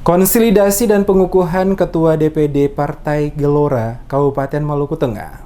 Konsolidasi dan pengukuhan Ketua DPD Partai Gelora Kabupaten Maluku Tengah.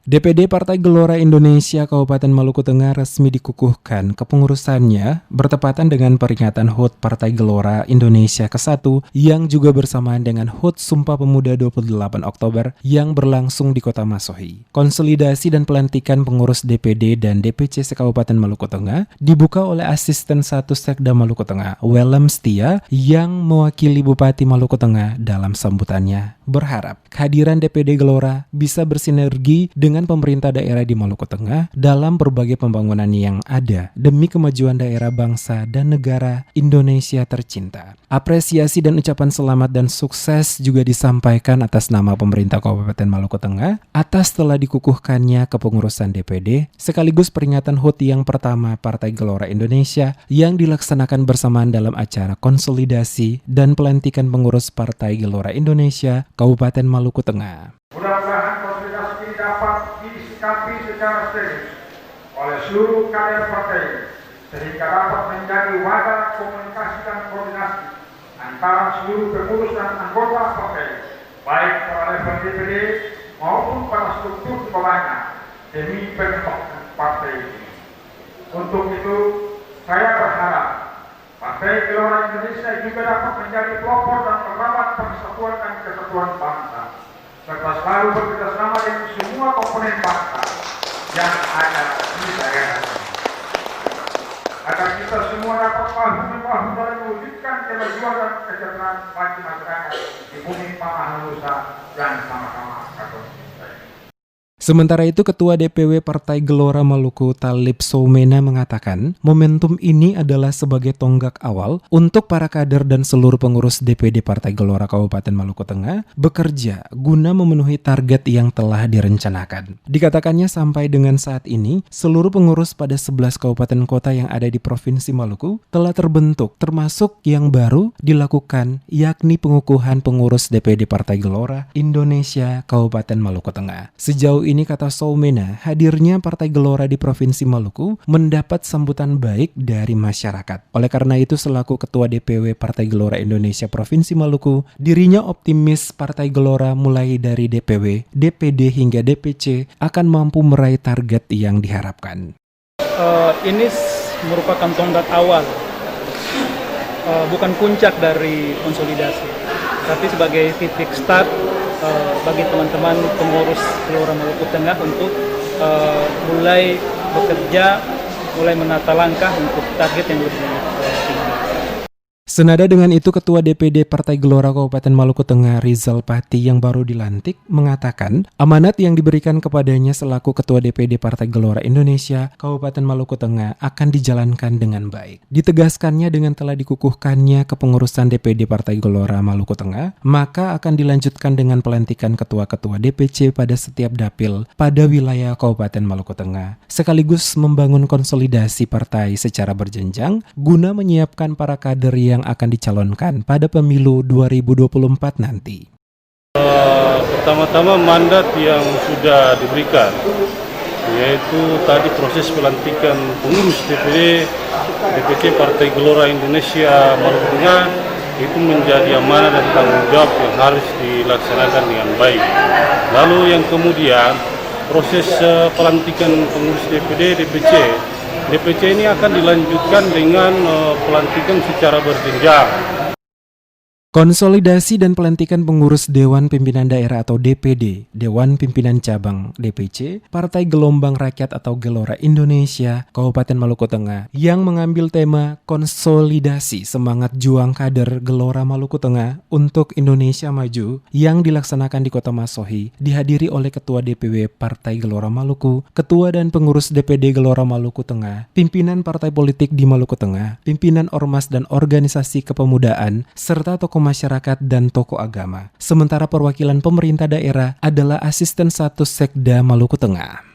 DPD Partai Gelora Indonesia Kabupaten Maluku Tengah resmi dikukuhkan kepengurusannya bertepatan dengan peringatan HUT Partai Gelora Indonesia ke-1 yang juga bersamaan dengan HUT Sumpah Pemuda 28 Oktober yang berlangsung di Kota Masohi. Konsolidasi dan pelantikan pengurus DPD dan DPC se-Kabupaten Maluku Tengah dibuka oleh Asisten 1 Sekda Maluku Tengah, Welem Setia, yang mewakili Bupati Maluku Tengah dalam sambutannya berharap kehadiran DPD Gelora bisa bersinergi dengan pemerintah daerah di Maluku Tengah dalam berbagai pembangunan yang ada demi kemajuan daerah bangsa dan negara Indonesia tercinta. Apresiasi dan ucapan selamat dan sukses juga disampaikan atas nama pemerintah Kabupaten Maluku Tengah atas telah dikukuhkannya kepengurusan DPD sekaligus peringatan HUT yang pertama Partai Gelora Indonesia yang dilaksanakan bersamaan dalam acara konsolidasi dan pelantikan pengurus Partai Gelora Indonesia Kabupaten Maluku Tengah. Mudah-mudahan konsolidasi ini dapat disikapi secara serius oleh seluruh kader partai sehingga dapat menjadi wadah komunikasi dan koordinasi antara seluruh pengurus dan anggota partai, baik pada level DPD maupun pada struktur di bawahnya demi pengembangan partai ini. Untuk itu, saya berharap Partai Gelora Indonesia juga dapat menjadi pelopor dan perawat persatuan dan kesatuan bangsa, serta selalu bekerjasama dengan semua komponen bangsa yang ada di daerah ini, agar kita semua dapat bahu-membahu dalam mewujudkan kemajuan dan kesejahteraan bagi masyarakat di bumi Panganan Nusa dan sama-sama katolik. Sementara itu, Ketua DPW Partai Gelora Maluku Talib Soumena mengatakan momentum ini adalah sebagai tonggak awal untuk para kader dan seluruh pengurus DPD Partai Gelora Kabupaten Maluku Tengah bekerja guna memenuhi target yang telah direncanakan. Dikatakannya sampai dengan saat ini, seluruh pengurus pada 11 kabupaten kota yang ada di Provinsi Maluku telah terbentuk, termasuk yang baru dilakukan yakni pengukuhan pengurus DPD Partai Gelora Indonesia Kabupaten Maluku Tengah. Sejauh ini, kata Soumena, hadirnya Partai Gelora di Provinsi Maluku mendapat sambutan baik dari masyarakat. Oleh karena itu, selaku Ketua DPW Partai Gelora Indonesia Provinsi Maluku, dirinya optimis Partai Gelora mulai dari DPW, DPD hingga DPC akan mampu meraih target yang diharapkan. Ini merupakan tonggak awal, bukan puncak dari konsolidasi, tapi sebagai titik start bagi teman-teman pengurus Gelora Maluku Tengah untuk mulai bekerja, mulai menata langkah untuk target yang lebih tinggi. Senada dengan itu, Ketua DPD Partai Gelora Kabupaten Maluku Tengah Rizal Pati yang baru dilantik mengatakan amanat yang diberikan kepadanya selaku Ketua DPD Partai Gelora Indonesia Kabupaten Maluku Tengah akan dijalankan dengan baik. Ditegaskannya dengan telah dikukuhkannya kepengurusan DPD Partai Gelora Maluku Tengah, maka akan dilanjutkan dengan pelantikan ketua-ketua DPC pada setiap dapil pada wilayah Kabupaten Maluku Tengah, sekaligus membangun konsolidasi partai secara berjenjang guna menyiapkan para kader yang akan dicalonkan pada pemilu 2024 nanti. Pertama-tama mandat yang sudah diberikan, yaitu tadi proses pelantikan pengurus DPC Partai Gelora Indonesia Maluku Tengah itu menjadi amanah dan tanggung jawab yang harus dilaksanakan dengan baik. Lalu yang kemudian proses pelantikan pengurus DPC ini akan dilanjutkan dengan pelantikan secara berjenjang. Konsolidasi dan pelantikan pengurus Dewan Pimpinan Daerah atau DPD, Dewan Pimpinan Cabang DPC, Partai Gelombang Rakyat atau Gelora Indonesia Kabupaten Maluku Tengah yang mengambil tema konsolidasi semangat juang kader Gelora Maluku Tengah untuk Indonesia Maju yang dilaksanakan di Kota Masohi dihadiri oleh Ketua DPW Partai Gelora Maluku, Ketua dan pengurus DPD Gelora Maluku Tengah, pimpinan partai politik di Maluku Tengah, pimpinan ormas dan organisasi kepemudaan, serta tokoh masyarakat dan tokoh agama. Sementara perwakilan pemerintah daerah adalah Asisten 1 Sekda Maluku Tengah.